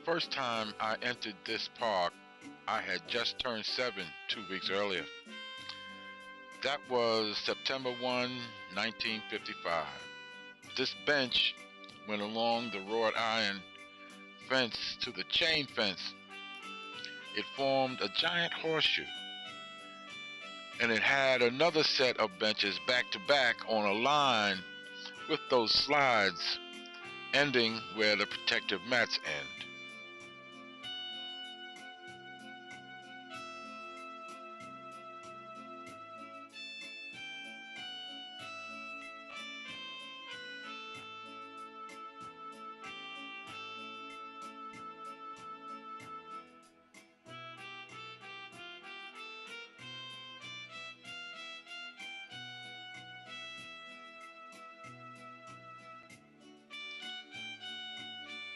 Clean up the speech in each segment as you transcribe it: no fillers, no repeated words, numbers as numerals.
First time I entered this park, I had just turned 7 2 weeks earlier. That was September 1, 1955. This bench went along the wrought iron fence to the chain fence. It formed a giant horseshoe, and it had another set of benches back to back on a line with those slides ending where the protective mats end.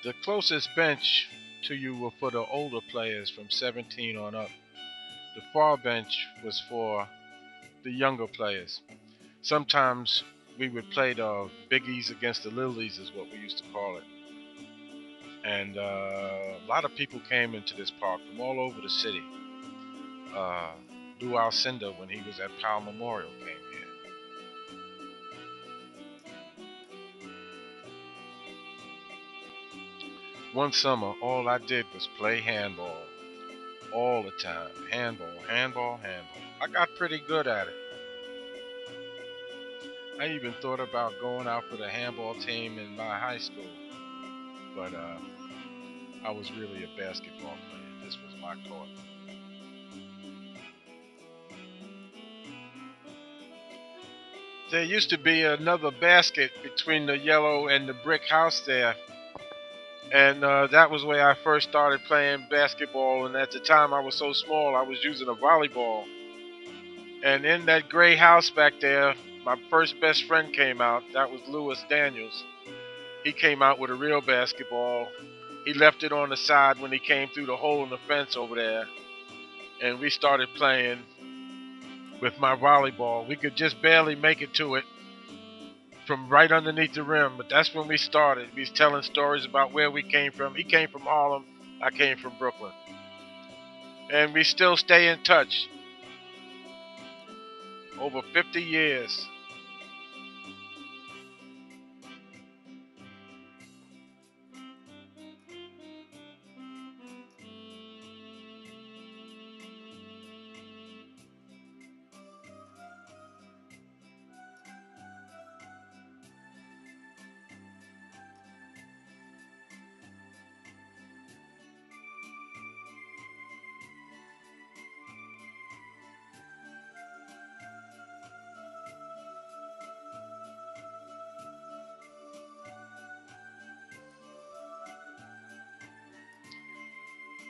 The closest bench to you were for the older players from 17 on up. The far bench was for the younger players. Sometimes we would play the biggies against the littlies, is what we used to call it. And a lot of people came into this park from all over the city. Lou Alcindor, when he was at Powell Memorial, came here. One summer, all I did was play handball all the time. Handball, handball, handball. I got pretty good at it. I even thought about going out for the handball team in my high school, but I was really a basketball player. This was my court. There used to be another basket between the yellow and the brick house there, and that was where I first started playing basketball. And at the time, I was so small, I was using a volleyball. And in that gray house back there, my first best friend came out. That was Lewis Daniels. He came out with a real basketball. He left it on the side when he came through the hole in the fence over there. And we started playing with my volleyball. We could just barely make it to it from right underneath the rim. But that's when we started. We was telling stories about where we came from. He came from Harlem. I came from Brooklyn. And we still stay in touch. Over 50 years.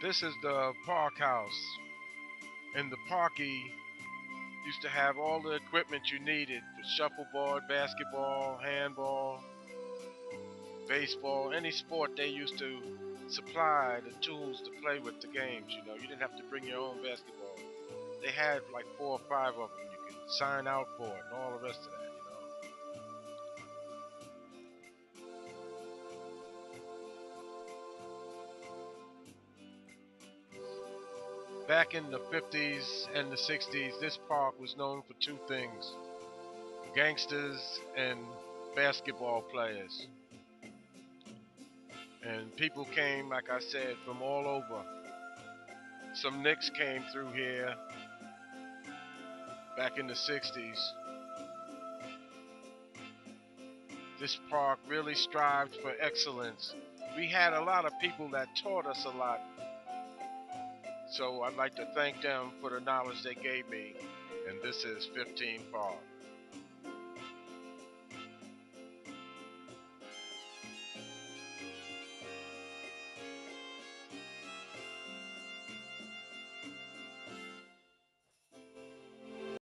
This is the park house. And the parky used to have all the equipment you needed for shuffleboard, basketball, handball, baseball, any sport. They used to supply the tools to play with the games. You didn't have to bring your own basketball. They had like 4 or 5 of them. You could sign out for it and all the rest of that. Back in the 50s and the 60s, this park was known for two things: gangsters and basketball players. And people came, like I said, from all over. Some Knicks came through here back in the 60s. This park really strived for excellence. We had a lot of people that taught us a lot. So I'd like to thank them for the knowledge they gave me. And this is 15 Park.